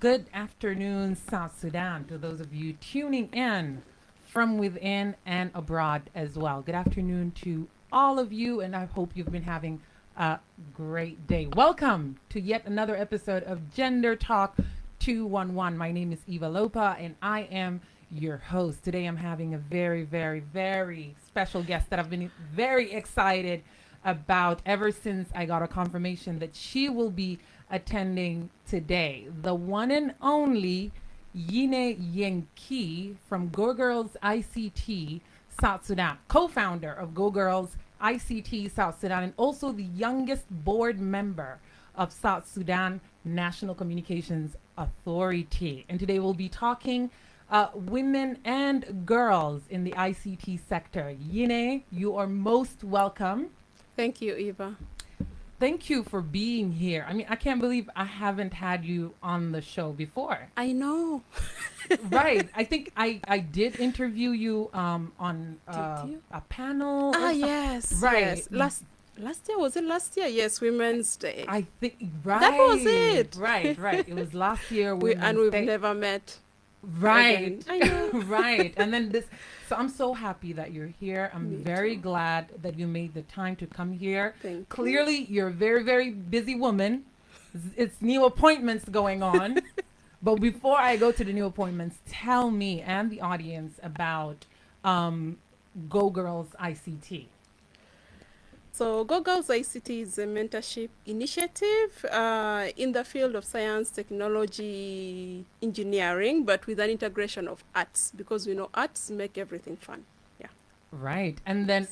Good afternoon, South Sudan, to those of you tuning in from within and abroad as well. Good afternoon to all of you, and I hope you've been having a great day. Welcome to yet another episode of Gender Talk 211. My name is Eva Lopa, and I am your host. Today I'm having a very, very, very special guest that I've been very excited about ever since I got a confirmation that she will be attending today. The one and only Yine Yenki from GoGirls ICT South Sudan, co-founder of GoGirls ICT South Sudan, and also the youngest board member of South Sudan National Communications Authority. And today we'll be talking women and girls in the ICT sector. Yine, you are most welcome. Thank you, Eva. Thank you for being here. I mean, I can't believe I haven't had you on the show before. I know. Right. I think I did interview you on a panel. Yes. Right. Yes. Last year, was it last year? Yes, Women's Day. I think, right. That was it. Right. It was last year. We've never met. Right. Again. I know. Right. And then so I'm so happy that you're here. I'm very glad that you made the time to come here. Clearly, you're a very, very busy woman. It's new appointments going on. But before I go to the new appointments, tell me and the audience about GoGirls ICT. So GoGirls ICT is a mentorship initiative in the field of science, technology, engineering, but with an integration of arts, because we know arts make everything fun. Yeah. Right. And then,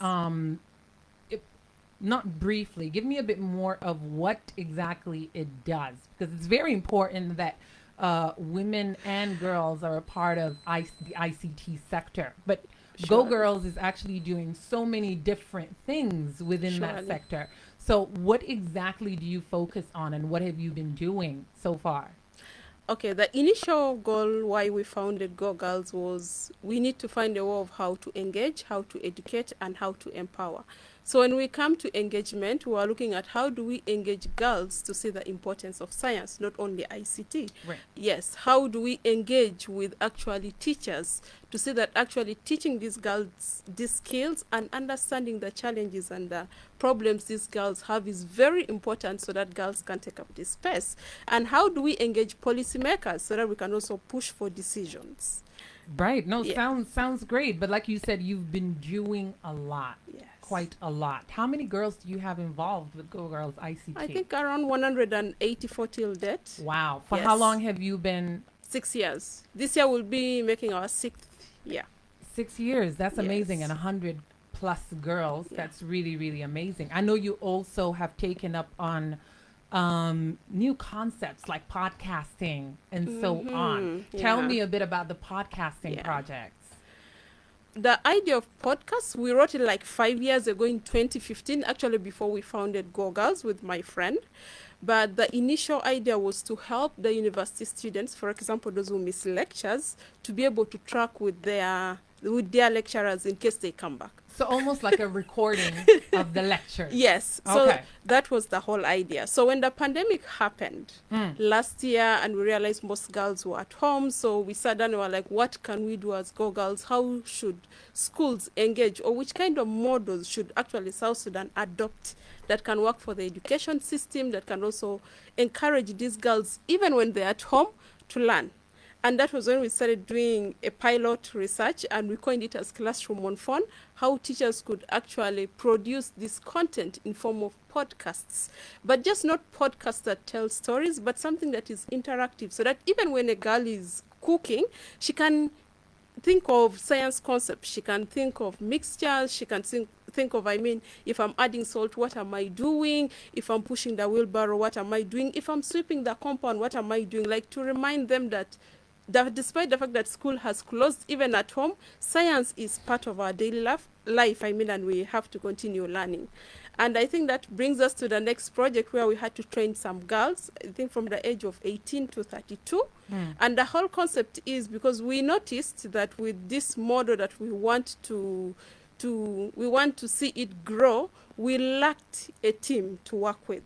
not briefly, give me a bit more of what exactly it does, because it's very important that women and girls are a part of the ICT sector. But GoGirls is actually doing so many different things within that sector. So what exactly do you focus on, and what have you been doing so far? Okay, the initial goal why we founded GoGirls was we need to find a way of how to engage, how to educate, and how to empower. So when we come to engagement, we are looking at how do we engage girls to see the importance of science, not only ICT. Right. Yes, how do we engage with actually teachers to see that actually teaching these girls these skills and understanding the challenges and the problems these girls have is very important so that girls can take up this space. And how do we engage policymakers so that we can also push for decisions? Right. No, sounds great. But like you said, you've been doing a lot. Yes. Quite a lot. How many girls do you have involved with GoGirls ICT? I think around 184 till date. Wow. For how long have you been? 6 years. This year we'll be making our 6th year. 6 years. That's amazing. And 100 plus girls. Yeah. That's really, really amazing. I know you also have taken up on new concepts like podcasting and so on. Tell me a bit about the podcasting projects. The idea of podcasts, we wrote it like 5 years ago in 2015, actually before we founded GoGirls with my friend. But the initial idea was to help the university students, for example, those who miss lectures, to be able to track with their lecturers in case they come back. So almost like a recording of the lecture. Yes. So that was the whole idea. So when the pandemic happened last year and we realized most girls were at home, so we sat down and were like, what can we do as GoGirls? How should schools engage, or which kind of models should actually South Sudan adopt that can work for the education system, that can also encourage these girls, even when they're at home, to learn? And that was when we started doing a pilot research, and we coined it as Classroom on Phone, how teachers could actually produce this content in form of podcasts. But just not podcasts that tell stories, but something that is interactive, so that even when a girl is cooking, she can think of science concepts, she can think of mixtures, she can think of, if I'm adding salt, what am I doing? If I'm pushing the wheelbarrow, what am I doing? If I'm sweeping the compound, what am I doing? Like, to remind them that despite the fact that school has closed, even at home, science is part of our daily life, and we have to continue learning. And I think that brings us to the next project, where we had to train some girls, I think from the age of 18 to 32. And the whole concept is because we noticed that with this model that we want to see it grow, we lacked a team to work with.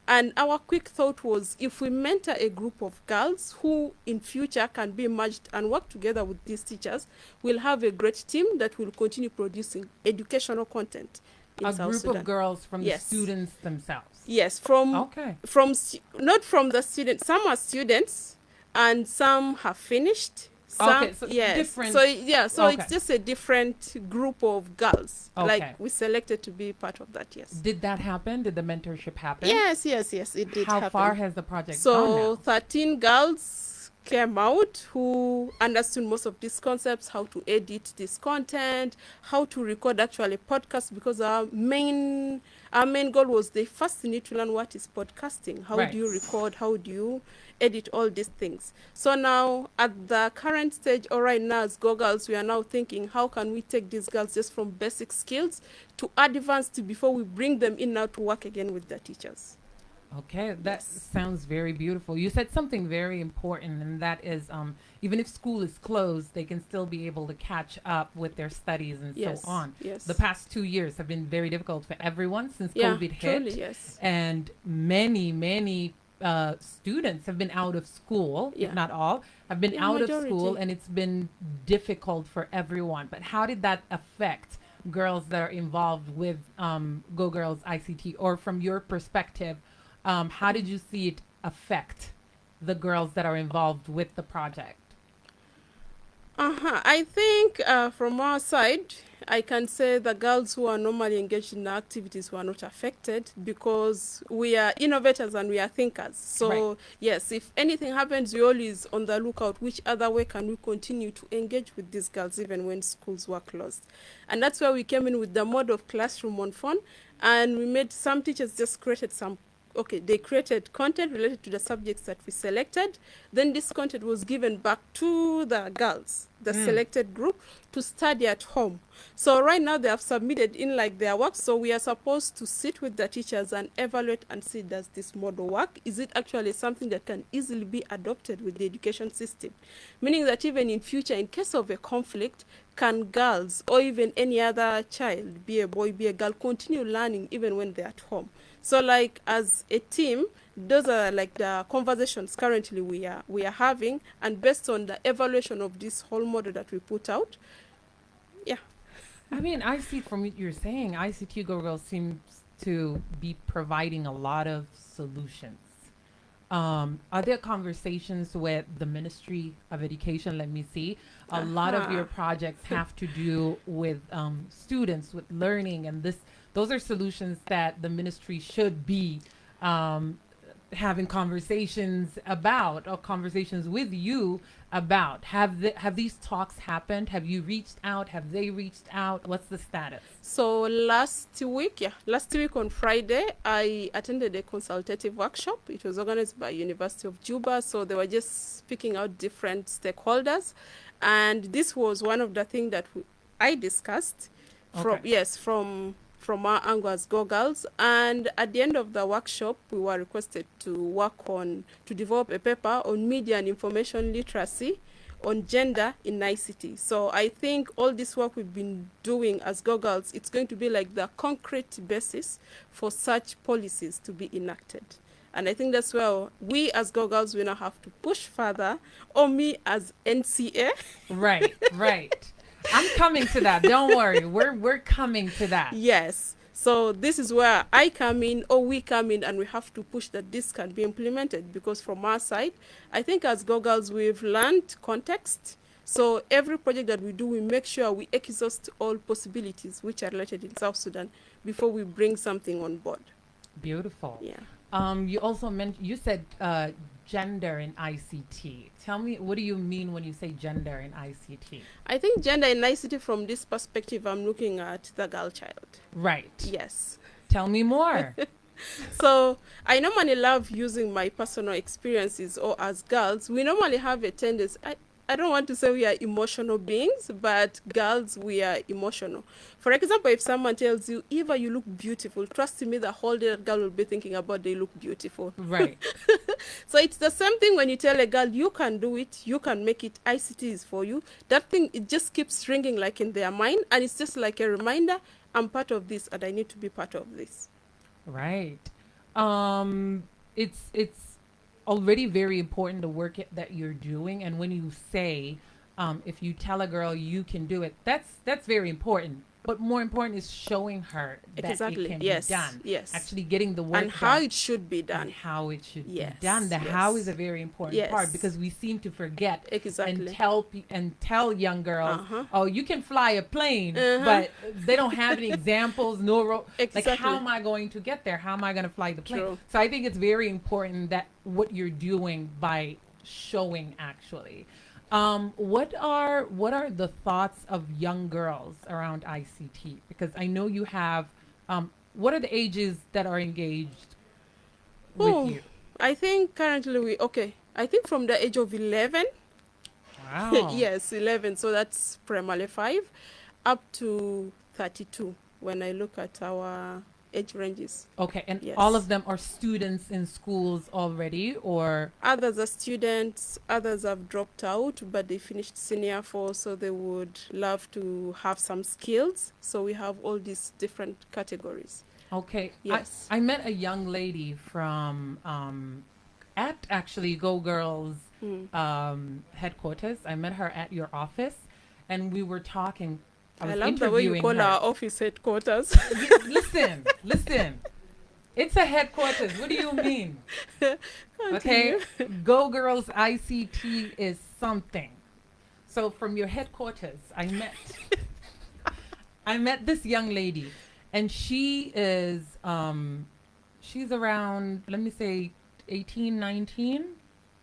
And our quick thought was, if we mentor a group of girls who in future can be merged and work together with these teachers, we'll have a great team that will continue producing educational content in A South group Sudan. of girls from Yes. the students themselves. Yes, from Okay. not from the students. Some are students, and some have finished. Some, Okay, so yes. different- So yeah, so okay. it's just a different group of girls. Okay. Like we selected to be part of that. Yes. Did that happen? Did the mentorship happen? Yes, it did How happen. far has the project So gone now? 13 girls came out who understood most of these concepts, how to edit this content, how to record actually podcasts, because our main goal was they first need to learn what is podcasting. How Right. do you record? How do you edit all these things? So now at the current stage, or right now as GoGirls, we are now thinking, how can we take these girls just from basic skills to advanced before we bring them in now to work again with the teachers? Okay, that Yes. sounds very beautiful. You said something very important, and that is even if school is closed, they can still be able to catch up with their studies and Yes, so on. yes. The past 2 years have been very difficult for everyone since Yeah, COVID hit. truly, yes. And many students have been out of school, Yeah. if not all, have been Yeah, out majority. of school, and it's been difficult for everyone. But how did that affect girls that are involved with GoGirls ICT? Or from your perspective, how did you see it affect the girls that are involved with the project? I think from our side, I can say the girls who are normally engaged in the activities were not affected because we are innovators and we are thinkers. So Right. yes, if anything happens, we always on the lookout, which other way can we continue to engage with these girls even when schools were closed. And that's where we came in with the mode of classroom on phone, and we made some teachers just created they created content related to the subjects that we selected. Then this content was given back to the girls, the selected group, to study at home. So right now they have submitted in like their work. So we are supposed to sit with the teachers and evaluate and see, does this model work? Is it actually something that can easily be adopted with the education system? Meaning that even in future, in case of a conflict, can girls or even any other child, be a boy, be a girl, continue learning even when they're at home? So like as a team, those are like the conversations currently we are having, and based on the evaluation of this whole model that we put out. Yeah. I mean, I see from what you're saying, ICT Go Girls seems to be providing a lot of solutions. Are there conversations with the Ministry of Education? Let me see. A lot of your projects have to do with students, with learning, and those are solutions that the ministry should be having conversations about, or conversations with you about. Have these talks happened? Have you reached out? Have they reached out? What's the status? So last week on Friday, I attended a consultative workshop. It was organized by University of Juba. So they were just picking out different stakeholders. And this was one of the things that I discussed from our angle as GoGirls. And at the end of the workshop, we were requested to develop a paper on media and information literacy on gender in ICT. So I think all this work we've been doing as GoGirls, it's going to be like the concrete basis for such policies to be enacted. And I think that's where we as GoGirls, we now have to push further, or me as NCA. Right. I'm coming to that. Don't worry. We're coming to that. Yes. So this is where I come in, or we come in, and we have to push that this can be implemented, because from our side, I think as GoGirls, we've learned context. So every project that we do, we make sure we exhaust all possibilities which are related in South Sudan before we bring something on board. Beautiful. Yeah. You also you said gender in ICT. Tell me, what do you mean when you say gender in ICT? I think gender in ICT, from this perspective, I'm looking at the girl child. Right. Yes. Tell me more. So I normally love using my personal experiences, or as girls, we normally have a tendency, I don't want to say we are emotional beings, but girls, we are emotional. For example, if someone tells you, Eva, you look beautiful, trust me, the whole day that girl will be thinking about they look beautiful. Right. So it's the same thing when you tell a girl, you can do it, you can make it, ICT is for you. That thing, it just keeps ringing like in their mind, and it's just like a reminder, I'm part of this and I need to be part of this. Right. It's already very important the work that you're doing, and when you say, if you tell a girl you can do it, that's very important. But more important is showing her that Exactly. it can Yes. be done. Yes. Actually getting the work And how done it should be and done. how it should Yes, be done. The yes. how is a very important part Yes. because we seem to forget Exactly. and tell young girls, Uh-huh. oh, you can fly a plane, Uh-huh. but they don't have any examples, no like Exactly. how am I going to get there? How am I going to fly the plane? True. So I think it's very important that what you're doing by showing actually. What are the thoughts of young girls around ICT? Because I know you have. What are the ages that are engaged with Oh, you? I think currently I think from the age of 11. Wow. Yes, 11. So that's primarily 5 up to 32 when I look at our age ranges. Okay, and Yes. all of them are students in schools already, or Others are students, others have dropped out, but they finished senior 4, so they would love to have some skills. So we have all these different categories. okay. Yes. I met a young lady from at actually GoGirls headquarters. I met her at your office, and we were talking. I was love the way you interviewing call her. our office headquarters. Listen. It's a headquarters. What do you mean? Okay. Go Girls ICT is something. So from your headquarters, I met this young lady, and she is she's around, let me say 18, 19.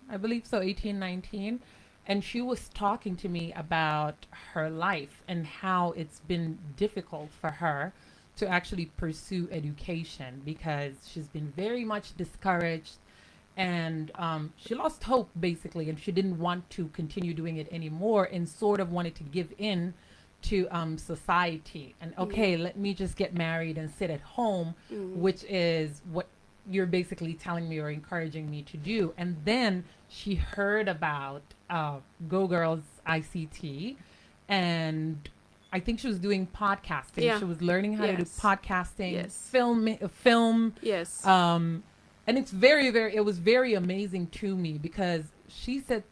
I believe so, 18, 19. And she was talking to me about her life and how it's been difficult for her to actually pursue education because she's been very much discouraged and she lost hope basically, and she didn't want to continue doing it anymore and sort of wanted to give in to society and okay, let me just get married and sit at home, which is what you're basically telling me or encouraging me to do. And then she heard about Go Girls ICT, and I think she was doing podcasting. Yeah. She was learning how to do Yes. podcasting, Yes. film. Yes. And it's it was very amazing to me because she said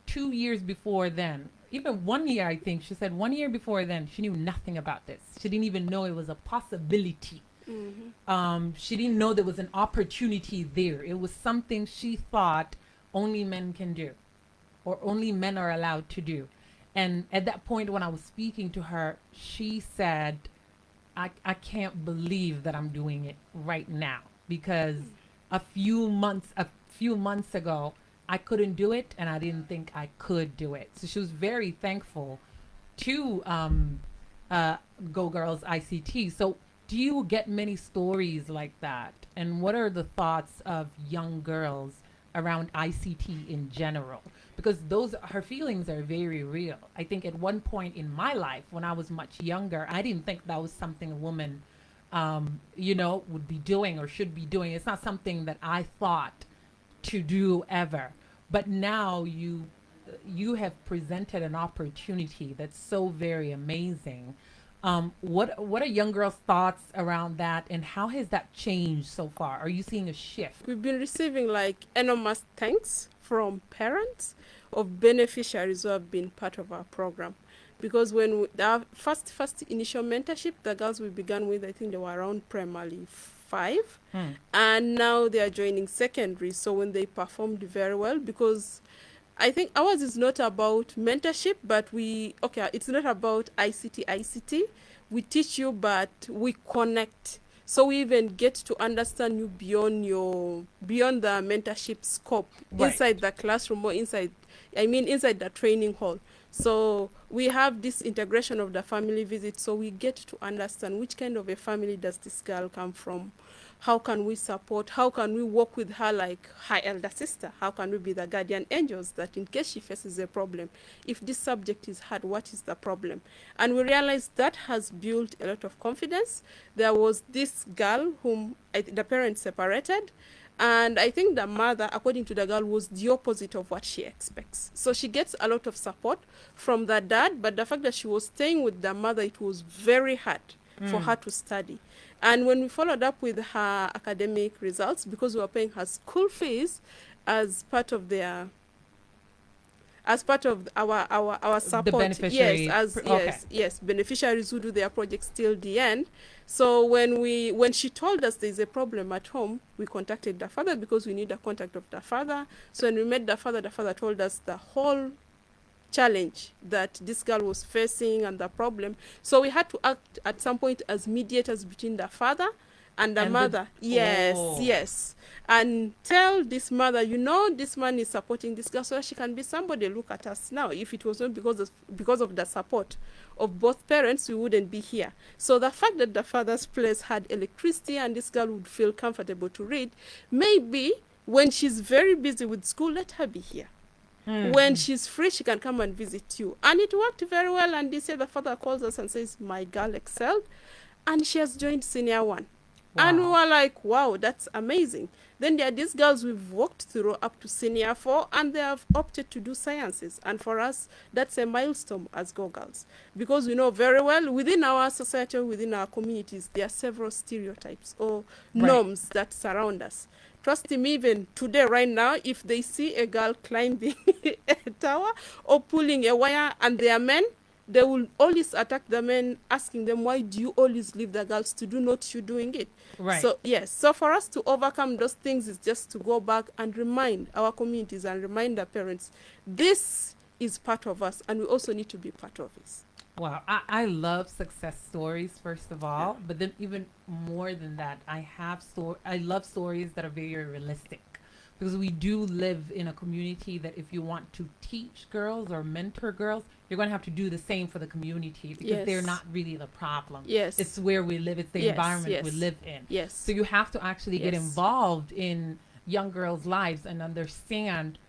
2 years before then, even 1 year, I think she said 1 year before then, she knew nothing about this. She didn't even know it was a possibility. She didn't know there was an opportunity there. It was something she thought only men can do or only men are allowed to do. And at that point when I was speaking to her, she said, I can't believe that I'm doing it right now because a few months ago I couldn't do it and I didn't think I could do it. So she was very thankful to Go Girls ICT. So do you get many stories like that? And what are the thoughts of young girls around ICT in general? Because her feelings are very real. I think at one point in my life, when I was much younger, I didn't think that was something a woman, would be doing or should be doing. It's not something that I thought to do ever. But now you have presented an opportunity that's so very amazing. What are young girls' thoughts around that, and how has that changed so far? Are you seeing a shift? We've been receiving like enormous thanks from parents of beneficiaries who have been part of our program. Because when our first initial mentorship, the girls we began with, I think they were around primarily 5. And now they are joining secondary. So when they performed very well, because I think ours is not about mentorship, but it's not about ICT. We teach you, but we connect. So we even get to understand you beyond the mentorship scope, Right. inside the classroom or inside the training hall. So we have this integration of the family visit, so we get to understand which kind of a family does this girl come from. How can we support? How can we work with her like her elder sister? How can we be the guardian angels that in case she faces a problem, if this subject is hard, what is the problem? And we realized that has built a lot of confidence. There was this girl whom the parents separated, and I think the mother, according to the girl, was the opposite of what she expects. So she gets a lot of support from the dad, but the fact that she was staying with the mother, it was very hard for her to study. And when we followed up with her academic results, because we were paying her school fees as part of their our support, beneficiary okay. yes, beneficiaries who do their projects till the end. So when she told us there's a problem at home, we contacted the father because we need a contact of the father. So when we met the father told us the whole challenge that this girl was facing and the problem. So we had to act at some point as mediators between the father and the mother. Yes. And tell this mother, you know, this man is supporting this girl so that she can be somebody. Look at us now. If it wasn't because of the support of both parents, we wouldn't be here. So the fact that the father's place had electricity and this girl would feel comfortable to read, maybe when she's very busy with school, let her be here. When she's free, she can come and visit you. And it worked very well. And this year the father calls us and says, my girl excelled. And she has joined senior 1. Wow. And we were like, wow, that's amazing. Then there are these girls we've walked through up to senior 4, and they have opted to do sciences. And for us, that's a milestone as GoGirls. Because we know very well, within our society, within our communities, there are several stereotypes or norms that surround us. Trust me, even today, right now, if they see a girl climbing a tower or pulling a wire and they are men, they will always attack the men, asking them, why do you always leave the girls to do, not you doing it? Right. So, yes. So for us to overcome those things is just to go back and remind our communities and remind the parents, this is part of us and we also need to be part of it. Wow. I love success stories, first of all, but then even more than that, I love stories that are very realistic. Because we do live in a community that if you want to teach girls or mentor girls, you're going to have to do the same for the community because they're not really the problem. Yes. It's where we live. It's the environment we live in. Yes. So you have to actually get involved in young girls' lives and understand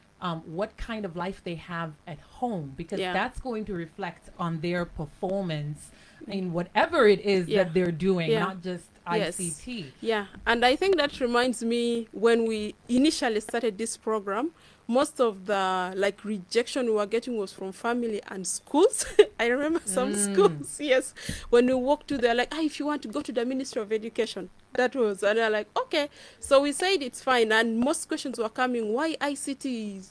what kind of life they have at home, because that's going to reflect on their performance in whatever it is that they're doing, not just ICT. Yeah, and I think that reminds me, when we initially started this program, most of the rejection we were getting was from family and schools. I remember some schools, when we walked to, they're like, if you want to go to the Ministry of Education, that was, and they're like, okay. So we said it's fine, and most questions were coming, why ICTs?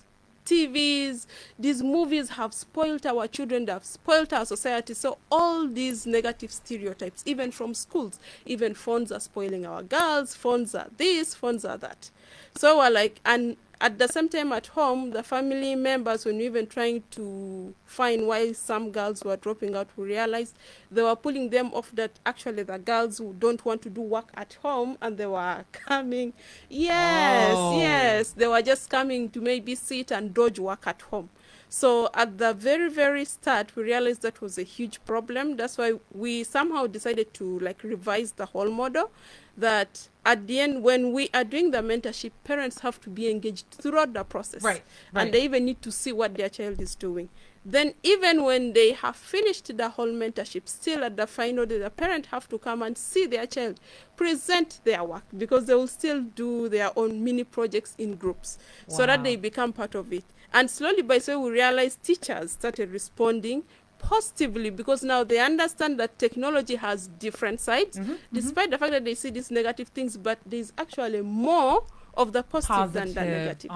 TVs, these movies have spoiled our children, they have spoiled our society. So all these negative stereotypes, even from schools, even phones are spoiling our girls, phones are this, phones are that. So we're like, and at the same time at home, the family members, when we even trying to find why some girls were dropping out, we realized they were pulling them off, that actually the girls who don't want to do work at home, and they were coming, they were just coming to maybe sit and dodge work at home. So at the very, very start, we realized that was a huge problem. That's why we somehow decided to revise the whole model, that at the end, when we are doing the mentorship, parents have to be engaged throughout the process. Right. And they even need to see what their child is doing. Then even when they have finished the whole mentorship, still at the final day, the parent have to come and see their child, present their work, because they will still do their own mini projects in groups, so that they become part of it. And slowly by slowly, we realized teachers started responding positively, because now they understand that technology has different sides, despite the fact that they see these negative things, but there's actually more of the positive than the negative.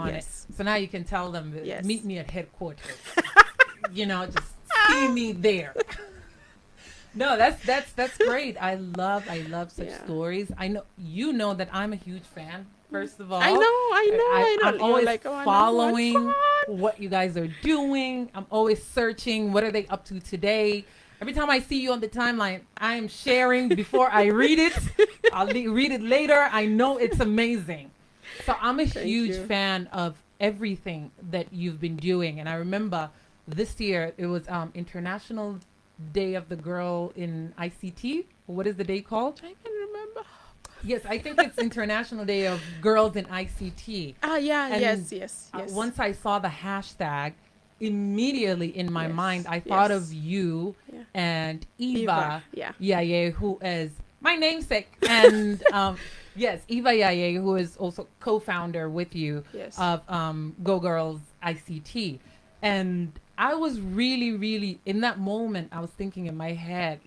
So now you can tell them, meet me at headquarters. Just see me there. No, that's great. I love such stories. I know that I'm a huge fan. First of all, I know. I'm always following what you guys are doing. I'm always searching. What are they up to today? Every time I see you on the timeline, I am sharing before I read it. I'll read it later. I know it's amazing. So I'm a huge fan of everything that you've been doing. And I remember this year, it was International Day of the Girl in ICT. What is the day called? I can remember. Yes, I think it's International Day of Girls in ICT. Yes. Once I saw the hashtag, immediately in my mind, I thought of you and Eva Yaye, who is my namesake. And Eva Yaye, who is also co-founder with you of GoGirls ICT. And I was really, really, in that moment, I was thinking in my head,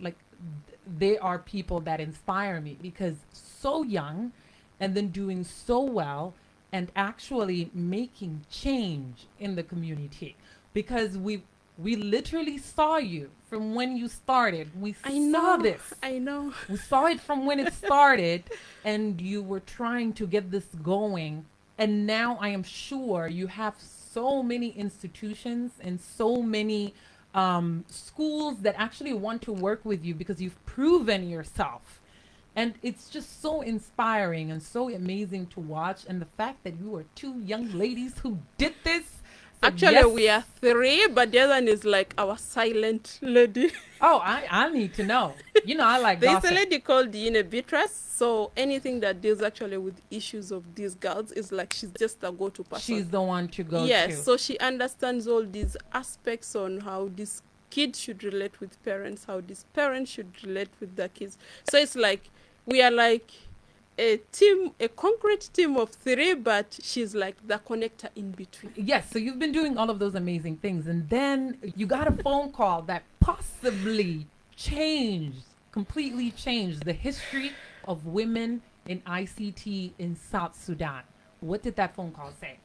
they are people that inspire me because so young and then doing so well and actually making change in the community because we literally saw you from when you started. We saw this. I know. We saw it from when it started, and you were trying to get this going. And now I am sure you have so many institutions and so many schools that actually want to work with you because you've proven yourself. And it's just so inspiring and so amazing to watch. And the fact that you are two young ladies who did this. Actually, yes. we are three, but the other one is like our silent lady. Oh, I need to know. You know, I like There's gossip. a lady called Yine Beatrice. So anything that deals actually with issues of these girls is like she's just the go-to person. She's the one to go to. Yes, so she understands all these aspects on how these kids should relate with parents, how these parents should relate with their kids. So it's like we are like a team, a concrete team of three, but she's like the connector in between. Yes, so you've been doing all of those amazing things, and then you got a phone call that possibly completely changed the history of women in ICT in South Sudan. What did that phone call say?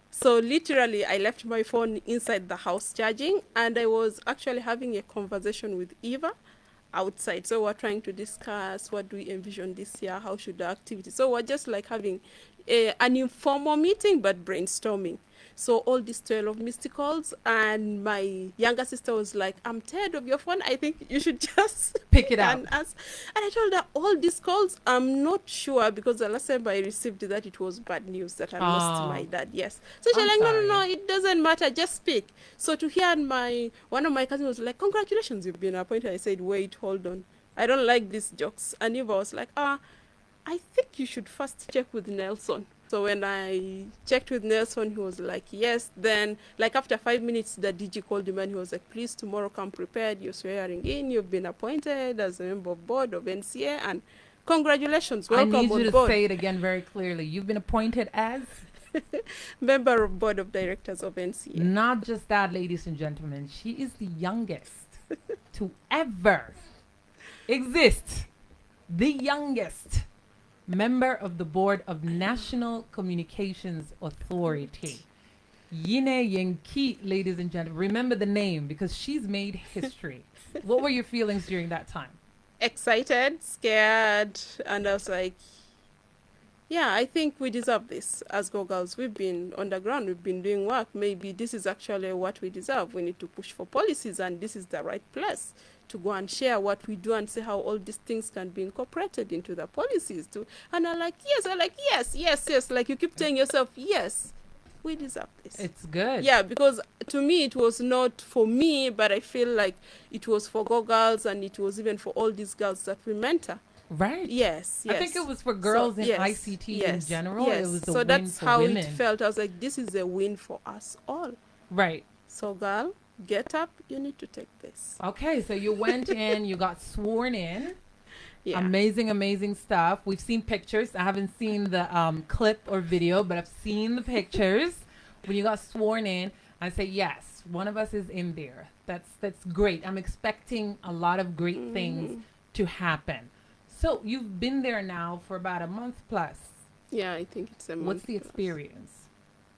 So literally, I left my phone inside the house charging, and I was actually having a conversation with Eva outside. So we're trying to discuss what do we envision this year, how should the activity. So we're just like having an informal meeting, but brainstorming. So all these 12 missed calls, and my younger sister was like, I'm tired of your phone. I think you should just Pick it up. And I told her all these calls, I'm not sure, because the last time I received that, it was bad news that I lost my dad. Yes. So she's like, no, it doesn't matter. Just speak. So to hear one of my cousins was like, congratulations, you've been appointed. I said, wait, hold on. I don't like these jokes. And Eva was like, I think you should first check with Nelson. So when I checked with Nelson, he was like, yes. Then, like after 5 minutes, the DG called him and he was like, please, tomorrow come prepared. You're swearing in. You've been appointed as a member of board of NCA. And congratulations. Welcome on board. I need you to say it again very clearly. You've been appointed as? Member of board of directors of NCA. Not just that, ladies and gentlemen. She is the youngest to ever exist. The youngest member of the board of National Communications Authority. Yine Yenki, ladies and gentlemen. Remember the name because she's made history. What were your feelings during that time? Excited, scared, and I was like, yeah, I think we deserve this as GoGirls. We've been on the ground, we've been doing work. Maybe this is actually what we deserve. We need to push for policies, and this is the right place to go and share what we do and see how all these things can be incorporated into the policies too. And I'm like, yes. Like you keep telling yourself, yes, we deserve this. It's good. Yeah, because to me, it was not for me, but I feel like it was for GoGirls, and it was even for all these girls that we mentor. Right. Yes. I think it was for girls in ICT in general. Yes. It was a so win that's for how women. it felt. I was like, this is a win for us all. Right. So girl, get up. You need to take this. Okay, so you went in, you got sworn in. Yeah. Amazing stuff. We've seen pictures. I haven't seen the clip or video, but I've seen the pictures. When you got sworn in, I say, yes, one of us is in there. That's great. I'm expecting a lot of great things to happen. So you've been there now for about a month plus. Yeah, I think it's a month. What's the experience?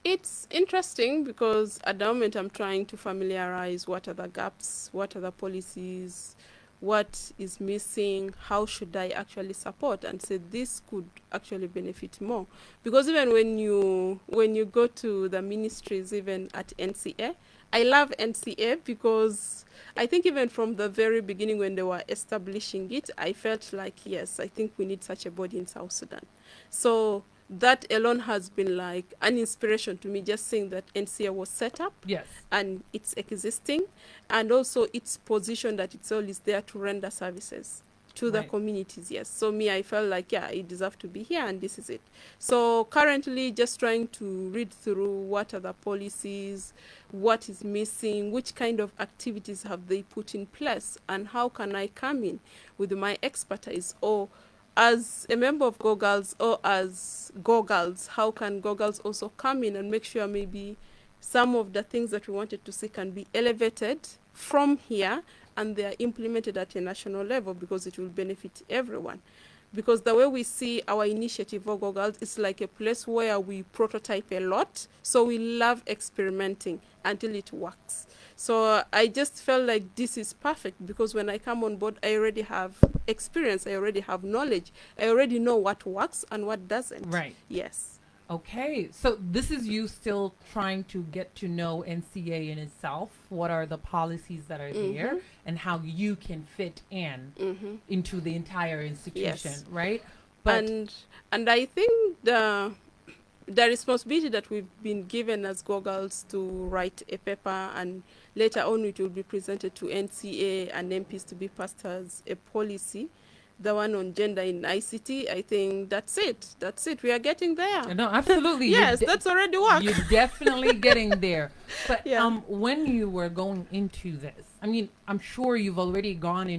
It's interesting because at the moment I'm trying to familiarize what are the gaps, what are the policies, what is missing, how should I actually support, and say this could actually benefit more. Because even when you go to the ministries, even at NCA, I love NCA because I think even from the very beginning when they were establishing it, I felt like, yes, I think we need such a body in South Sudan. So that alone has been like an inspiration to me, just seeing that NCA was set up. Yes. And it's existing, and also its position that it's all is there to render services to the communities. Yes. So me, I felt like, yeah, it deserves to be here, and this is it. So currently just trying to read through what are the policies, what is missing, which kind of activities have they put in place, and how can I come in with my expertise, or as a member of GoGirls or as GoGirls, how can GoGirls also come in and make sure maybe some of the things that we wanted to see can be elevated from here and they are implemented at a national level because it will benefit everyone. Because the way we see our initiative, GoGirls, is like a place where we prototype a lot. So we love experimenting until it works. So I just felt like this is perfect because when I come on board, I already have experience, I already have knowledge, I already know what works and what doesn't. Right. Yes. Okay, so this is you still trying to get to know NCA in itself. What are the policies that are there and how you can fit in into the entire institution, Yes. right? And I think the responsibility that we've been given as GoGirls to write a paper, and later on it will be presented to NCA and MPs to be passed as a policy. The one on gender in ICT, I think that's it. That's it. We are getting there. No, absolutely. Yes, that's already work. You're definitely getting there. But Yeah. when you were going into this, I mean, I'm sure you've already gone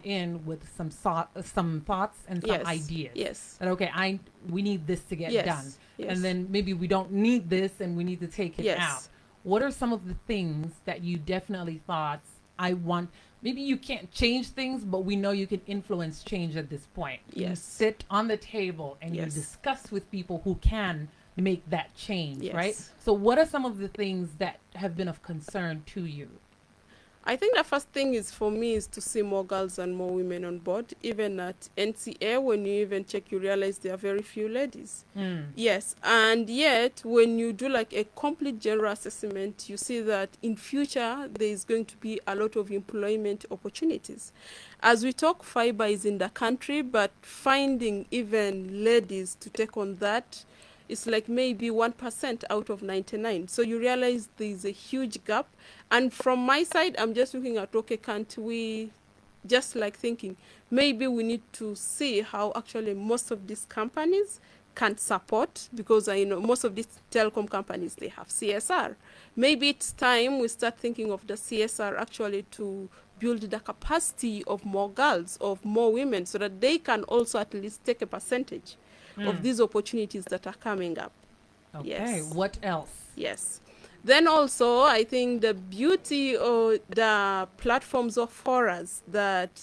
in with some thoughts and some Yes. ideas. Yes. That okay, we need this to get Yes. done, Yes. and then maybe we don't need this and we need to take it Yes. out. What are some of the things that you definitely thought I want? Maybe you can't change things, but we know you can influence change at this point. You Yes. sit on the table and Yes. you discuss with people who can make that change, Yes. right? So what are some of the things that have been of concern to you? I think the first thing is for me is to see more girls and more women on board. Even at NCA, when you even check, you realize there are very few ladies. Yes, and yet when you do like a complete gender assessment, you see that in future there is going to be a lot of employment opportunities. As we talk, fiber is in the country, but finding even ladies to take on that, it's like maybe 1% out of 99. So you realize there's a huge gap. And from my side, I'm just looking at, okay, can't we just like thinking, maybe we need to see how actually most of these companies can support, because I know most of these telecom companies, they have CSR. Maybe it's time we start thinking of the CSR actually to build the capacity of more girls, of more women, so that they can also at least take a percentage of these opportunities that are coming up. Okay, Yes. what else? Yes. Then also, I think the beauty of the platforms of forums that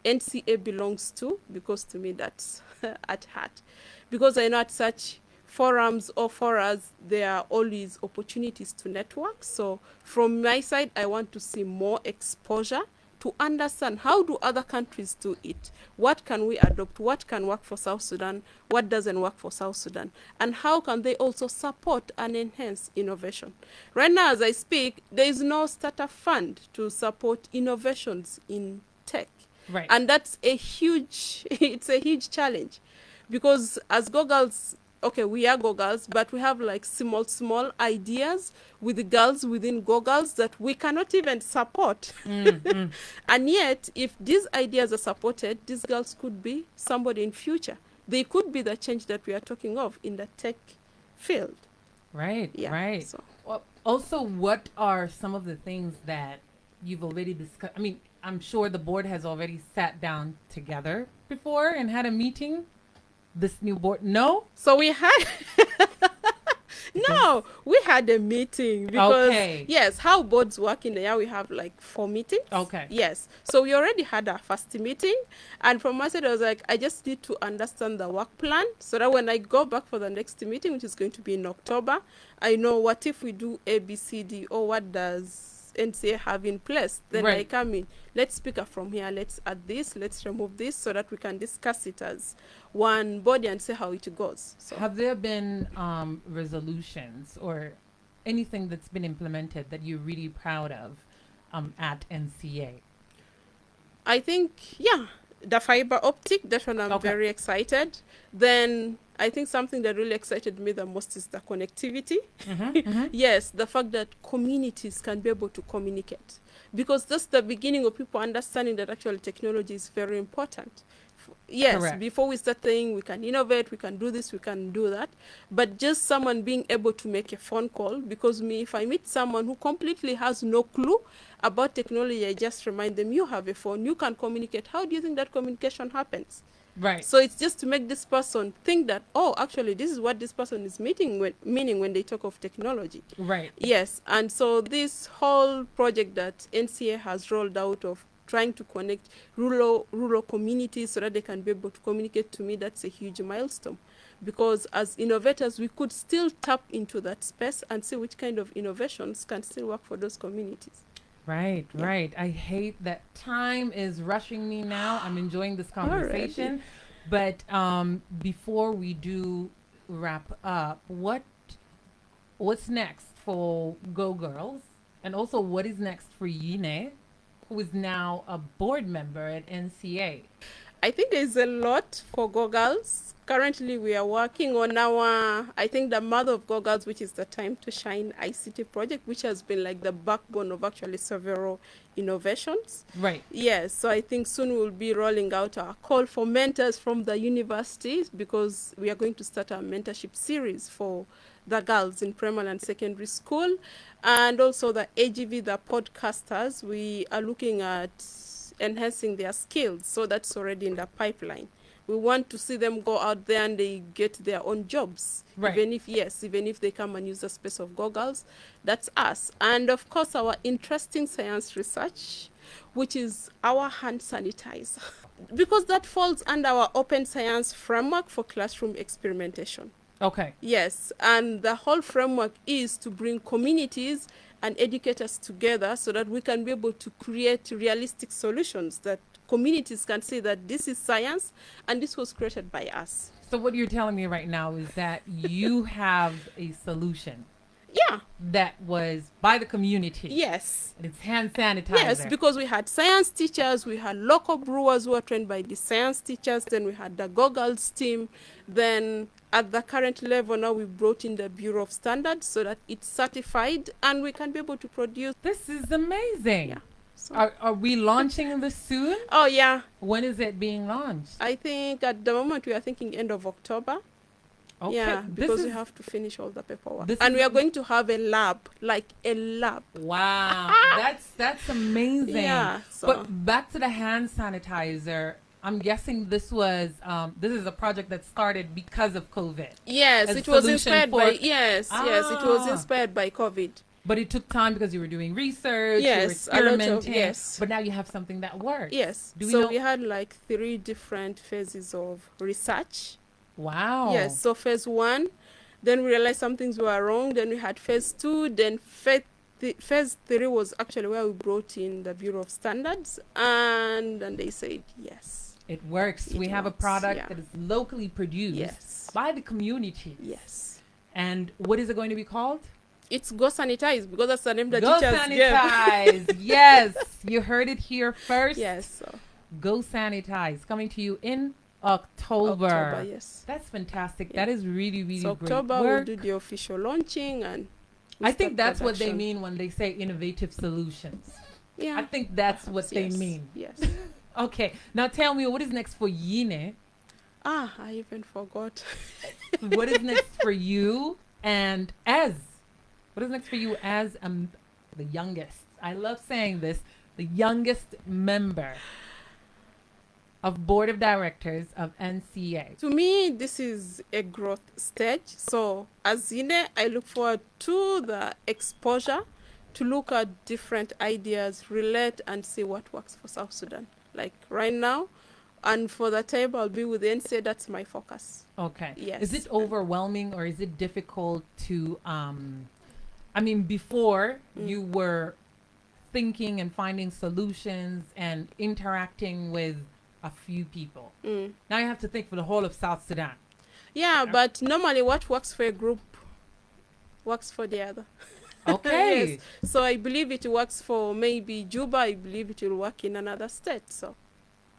NCA belongs to, because to me that's at heart. Because I know at such forums or forums, there are always opportunities to network. So from my side, I want to see more exposure to understand how do other countries do it, what can we adopt, what can work for South Sudan, what doesn't work for South Sudan, and how can they also support and enhance innovation. Right now, as I speak, there is no startup fund to support innovations in tech. Right. And that's a huge, it's a huge challenge, because as GoGirls, okay, we are GoGirls, but we have like small ideas with the girls within GoGirls that we cannot even support. And yet, if these ideas are supported, these girls could be somebody in future. They could be the change that we are talking of in the tech field. Right, Yeah, right. so. Well, also, what are some of the things that you've already discussed? I mean, I'm sure the board has already sat down together before and had a meeting. This new board, no? So we had no, we had a meeting because Okay. yes, how boards work in the year, we have like 4 meetings. Okay. Yes. So we already had our first meeting, and from my side I was like, I just need to understand the work plan so that when I go back for the next meeting, which is going to be in October, I know what if we do A, B, C, D, or what does NCA have in place. Then I Right. come in, let's pick up from here, let's add this, let's remove this, so that we can discuss it as one body and see how it goes. So Have there been resolutions or anything that's been implemented that you're really proud of at NCA? I think, yeah, the fiber optic, that one I'm Okay. very excited. Then I think something that really excited me the most is the connectivity. Yes, the fact that communities can be able to communicate. Because that's the beginning of people understanding that actually technology is very important. Yes, Correct. before we start saying we can innovate, we can do this, we can do that. But just someone being able to make a phone call, because me, if I meet someone who completely has no clue about technology, I just remind them, you have a phone, you can communicate. How do you think that communication happens? Right. So it's just to make this person think that, oh, actually, this is what this person is meaning when they talk of technology. Right. Yes, and so this whole project that NCA has rolled out of trying to connect rural communities so that they can be able to communicate to me. That's a huge milestone, because as innovators we could still tap into that space and see which kind of innovations can still work for those communities. Right, right. I hate that time is rushing me now. I'm enjoying this conversation. But before we do wrap up, what's next for Go Girls? And also, what is next for Yine, who is now a board member at NCA? I think there's a lot for GoGirls. Currently, we are working on I think the mother of GoGirls, which is the Time to Shine ICT project, which has been like the backbone of actually several innovations. Right. Yes, so I think soon we'll be rolling out our call for mentors from the universities, because we are going to start our mentorship series for the girls in primary and secondary school. And also the AGV, the podcasters, we are looking at enhancing their skills, so that's already in the pipeline. We want to see them go out there and they get their own jobs. Right. Even if they come and use the space of GoGirls, that's us. And of course, our interesting science research, which is our hand sanitizer, because that falls under our open science framework for classroom experimentation. Okay. Yes, and the whole framework is to bring communities and educators together so that we can be able to create realistic solutions that communities can say that this is science and this was created by us. So what you're telling me right now is that you have a solution. Yeah. That was by the community. Yes. And it's hand sanitizer. Yes, because we had science teachers, we had local brewers who were trained by the science teachers, then we had the GoGirls team. Then at the current level now we brought in the Bureau of Standards so that it's certified and we can be able to produce. This is amazing. Yeah. So Are we launching this soon? oh yeah. When is it being launched? I think at the moment we are thinking end of October. Okay. Yeah, because we is, have to finish all the paperwork. This And is- we are going to have a lab, like a lab. Wow. That's amazing. Yeah, so- But back to the hand sanitizer. I'm guessing this was this is a project that started because of COVID. Yes, As it was solution inspired for- by, yes, it was Ah. inspired by COVID. But it took time because you were doing research, Yes, you a were lot of- experimenting. yes. But now you have something that works. Yes, Do we so know- we had like 3 different phases of research. Wow. Yes, so phase 1, then we realized some things were wrong. Then we had phase 2, then phase 3 was actually where we brought in the Bureau of Standards, and then they said yes. It works. It We have a works, product yeah. that is locally produced Yes. by the community. Yes. And what is it going to be called? It's Go Sanitize, because that's the name the Go teachers gave. Sanitize. Yes. You heard it here first. Yes. So Go Sanitize. Coming to you in October. October, yes. That's fantastic. Yeah. That is really, really So great October work. we'll do the official launching, and we I think start that's what they production. mean when they say innovative solutions. Yeah. I think that's what they Yes, mean. Yes. Okay. Now tell me, what is next for Yine? I even forgot. What is next for you and as? What is next for you as the youngest? I love saying this. The youngest member of board of directors of NCA. To me, this is a growth stage. So as Yine, I look forward to the exposure to look at different ideas, relate, and see what works for South Sudan. Like right now, and for the table, I'll be with the NCA. That's my focus. Okay. Yes. Is it overwhelming or is it difficult to, I mean, before you were thinking and finding solutions and interacting with a few people. Now you have to think for the whole of South Sudan. Yeah, but normally what works for a group works for the other. Okay. Yes. So I believe it works for maybe Juba. I believe it will work in another state. So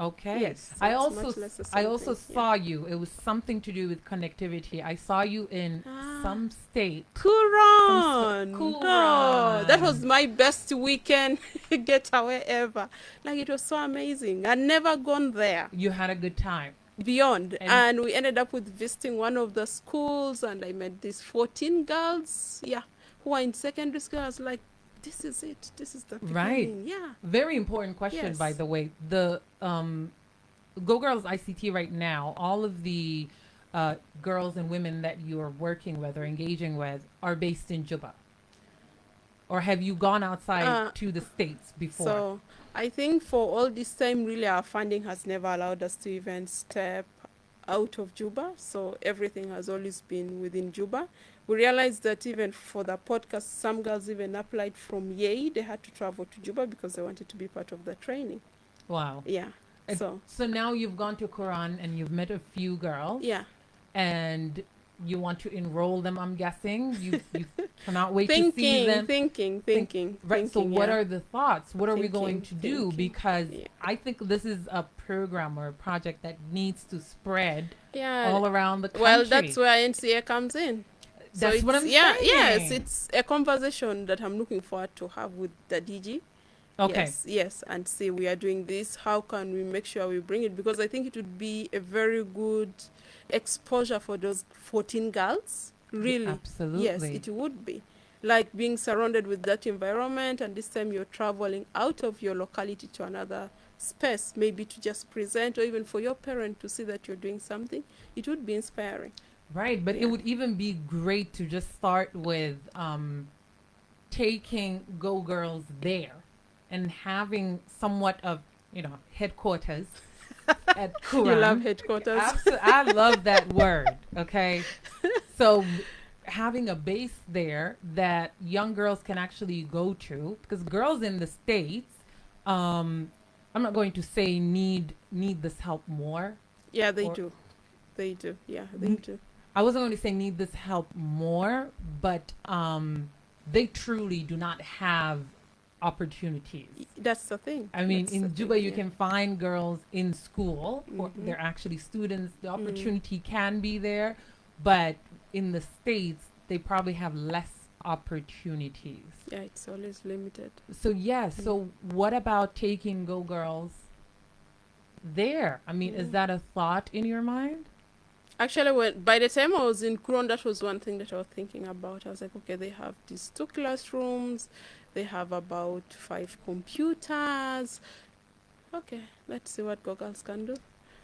Okay. Yes, so I it's also much less the I same also thing, yeah. saw you. It was something to do with connectivity. I saw you in some state. Kuran. Cool Oh, that run. was my best weekend getaway ever. Like it was so amazing. I'd never gone there You had a good time. beyond. And- And we ended up with visiting one of the schools, and I met these 14 girls, who are in secondary school. I was like, this is it. This is the Right. beginning. Yeah. Very important question, Yes. by the way. The GoGirls ICT right now, all of the girls and women that you are working with or engaging with are based in Juba. or have you gone outside Uh, to the States before? So I think for all this time, really, our funding has never allowed us to even step out of Juba. So everything has always been within Juba. We realized that even for the podcast, some girls even applied from Yei. They had to travel to Juba because they wanted to be part of the training. Wow. Yeah. And So so now you've gone to Quran and you've met a few girls. yeah. And you want to enroll them, I'm guessing. You cannot wait to see Thinking, them. thinking. Right. So what yeah. are the thoughts? What are we going to do? Thinking. Because Yeah. I think this is a program or a project that needs to spread Yeah. all around the country. Well, that's where NCA comes in. That's what I'm yeah, saying. Yes, it's a conversation that I'm looking forward to have with the DG. Okay. Yes, and say we are doing this. How can we make sure we bring it? Because I think it would be a very good exposure for those 14 girls. Really, Absolutely. yes, it would be like being surrounded with that environment, and this time you're traveling out of your locality to another space, maybe to just present, or even for your parent to see that you're doing something. It would be inspiring. Right, but Yeah. it would even be great to just start with taking Go Girls there and having somewhat of, headquarters at Quran. You love headquarters. I love that word, okay? So having a base there that young girls can actually go to, because girls in the States, I'm not going to say need this help more. Yeah, they Or- do. They do. Yeah, they Mm. do. I wasn't going to say need this help more, but they truly do not have opportunities. That's the thing. I mean, That's the in Juba, thing, you yeah. can find girls in school, or Mhm. they're actually students. The opportunity can be there, but in the States, they probably have less opportunities. Yeah, it's always limited. So, yeah, so what about taking Go Girls there? I mean, is that a thought in your mind? Actually, by the time I was in Kuron, that was one thing that I was thinking about. I was like, okay, they have these 2 classrooms, they have about 5 computers. Okay, let's see what GoGirls can do.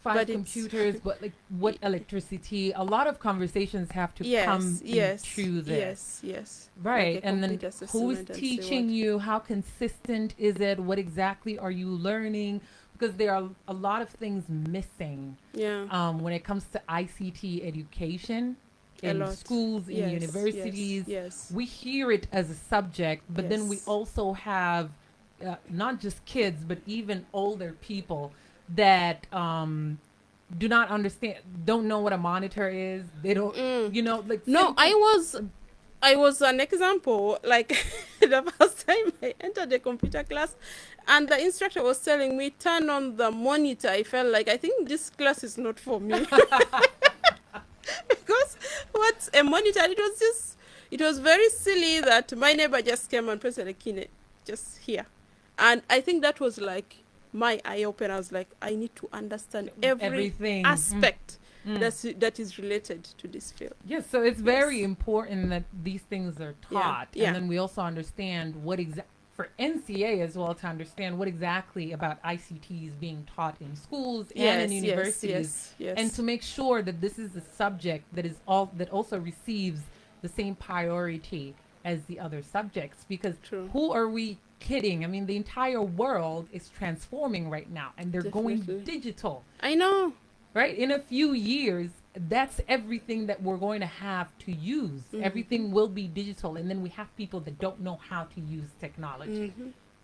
5 But it's- computers, but like what electricity? A lot of conversations have to come into this. Yes. Right, Like a and then complete who is assessment and see teaching what- you? How consistent is it? What exactly are you learning? Because there are a lot of things missing Yeah. when it comes to ICT education A in lot. schools, in Yes, universities. Yes. We hear it as a subject, but then we Yes. also have not just kids, but even older people that do not understand, don't know what a monitor is. They don't, like. No, simple- I was an example. Like the first time I entered the computer class, and the instructor was telling me, turn on the monitor. I felt like, I think this class is not for me. Because what's a monitor? It was very silly that my neighbor just came and pressed the key just here. And I think that was like my eye opener. I was like, I need to understand Everything. aspect Mm. that is related to this field. Yes, so it's very Yes. important that these things are taught, Yeah. and then we also understand what for NCA as well, to understand what exactly about ICT is being taught in schools and in universities, yes. and to make sure that this is a subject that also receives the same priority as the other subjects. Because True. who are we kidding? I mean, the entire world is transforming right now, and they're going Definitely. digital. I know. Right? In a few years, that's everything that we're going to have to use. Mhm. Everything will be digital. And then we have people that don't know how to use technology.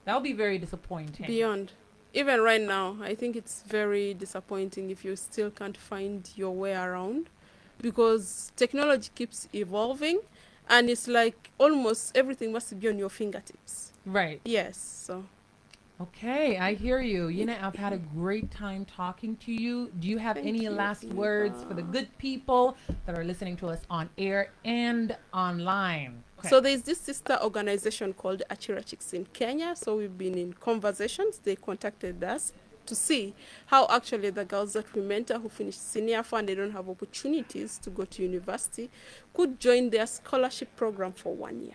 That'll be very disappointing. Beyond. Even right now, I think it's very disappointing if you still can't find your way around, because technology keeps evolving, and it's like almost everything must be on your fingertips. Right. Yes. So Okay, I hear you. I've had a great time talking to you. Do you have Thank any you, last Eva. words for the good people that are listening to us on air and online? Okay. So there's this sister organization called Achira Chicks in Kenya. So we've been in conversations. They contacted us to see how actually the girls that we mentor who finish senior fund, they don't have opportunities to go to university, could join their scholarship program for 1 year.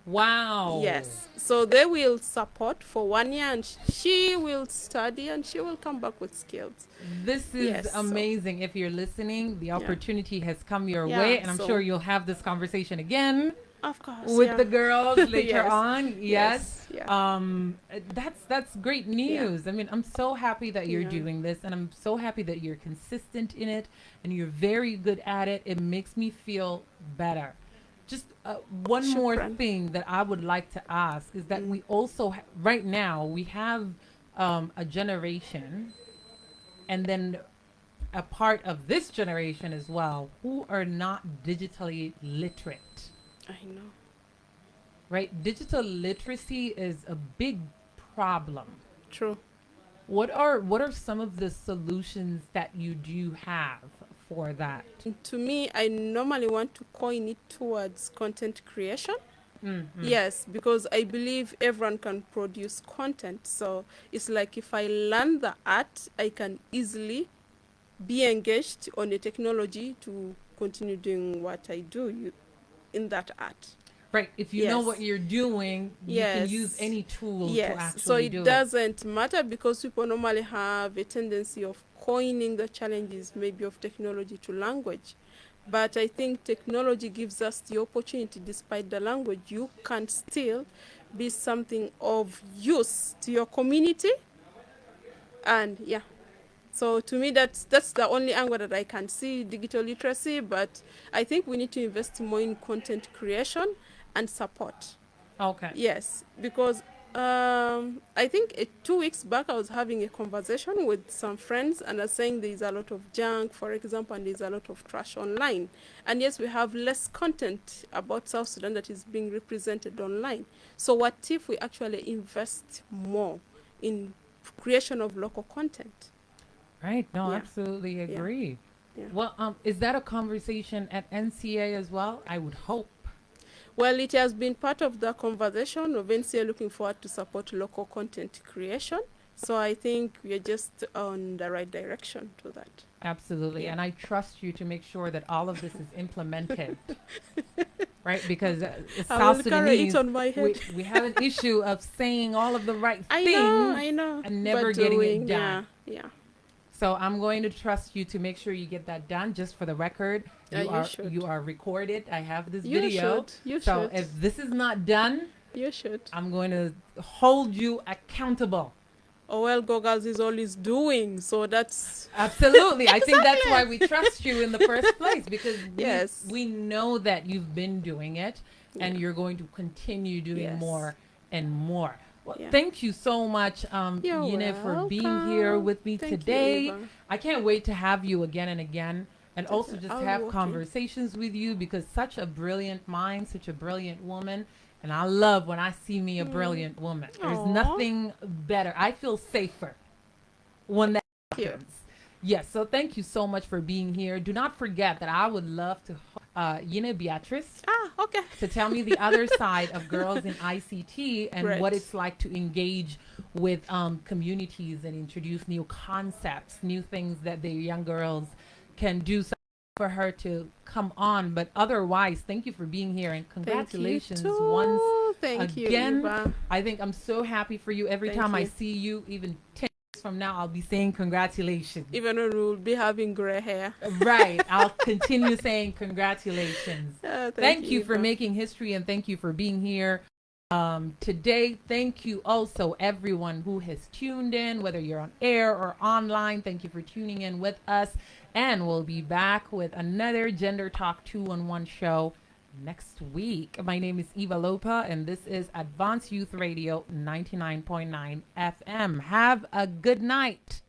Wow. Yes. So they will support for 1 year, and she will study and she will come back with skills. This is Yes, so- amazing. If you're listening, the opportunity has come your Yeah, way, and I'm so- sure you'll have this conversation again. Of course, with yeah. the girls later Yes. on. Yes. Yes, yeah. That's great Yeah. news. I mean, I'm so happy that you're Yeah. doing this, and I'm so happy that you're consistent in it and you're very good at it. It makes me feel better. Just one more Shukran. thing that I would like to ask is that we also right now we have a generation, and then a part of this generation as well, who are not digitally literate. I know. Right? Digital literacy is a big problem. True. What are some of the solutions that you do have for that? To me, I normally want to coin it towards content creation. Mm-hmm. Yes, because I believe everyone can produce content. So it's like if I learn the art, I can easily be engaged on the technology to continue doing what I do in that art. Right. If you know Yes. what you're doing, you can use Yes. any tool to Yes, so actually it do it. doesn't matter because people normally have a tendency of coining the challenges maybe of technology to language. But I think technology gives us the opportunity, despite the language, you can still be something of use to your community. And yeah, so to me, that's the only angle that I can see digital literacy. But I think we need to invest more in content creation and support. Okay. Yes, because I think 2 weeks back I was having a conversation with some friends and I was saying there's a lot of junk, for example, and there's a lot of trash online. And yes, we have less content about South Sudan that is being represented online. So what if we actually invest more in creation of local content? Right. No, Yeah. absolutely agree. Yeah. Well, is that a conversation at NCA as well? I would hope. Well, it has been part of the conversation of NCA looking forward to support local content creation. So I think we are just on the right direction to that. Absolutely. Yeah. And I trust you to make sure that all of this is implemented. Right? Because I South will carry Sudanese, it on my head. we have an issue of saying all of the right I things know, and never but getting it doing, done. Yeah. So I'm going to trust you to make sure you get that done. Just for the record, You should. you are recorded. I have this You video. should. You So should. if this is not done, You should. I'm going to hold you accountable. Oh, well, GoGirls is always doing, so that's... Absolutely. I think that's why we trust you in the first place, because Yes. we know that you've been doing it and Yeah. you're going to continue doing Yes. more and more. Well, Yeah. thank you so much, You're Yine, for being here welcome. with me Thank you, today. Eva. I can't wait to have you again and again, and also just Oh, have okay. conversations with you, because such a brilliant mind, such a brilliant woman. And I love when I see me a brilliant woman. There's Aw. nothing better. I feel safer when that Thank you. happens. Yes, so thank you so much for being here. Do not forget that I would love to Yine Beatrice Okay. to tell me the other side of girls in ICT and Right. what it's like to engage with communities and introduce new concepts, new things that the young girls can do. So for her to come on, but otherwise, thank you for being here and congratulations Thank you too. once Thank again. you, Eva. I think I'm so happy for you. Every Thank time I you. see you, even 10 years from now, I'll be saying congratulations. Even when we'll be having gray hair. Right. I'll continue saying congratulations. Thank you for Eva. making history, and thank you for being here today. Thank you also everyone who has tuned in, whether you're on air or online. Thank you for tuning in with us, and we'll be back with another Gender Talk 2-on-1 show next week. My name is Eva Lopa, and this is Advanced Youth Radio 99.9 FM. Have a good night.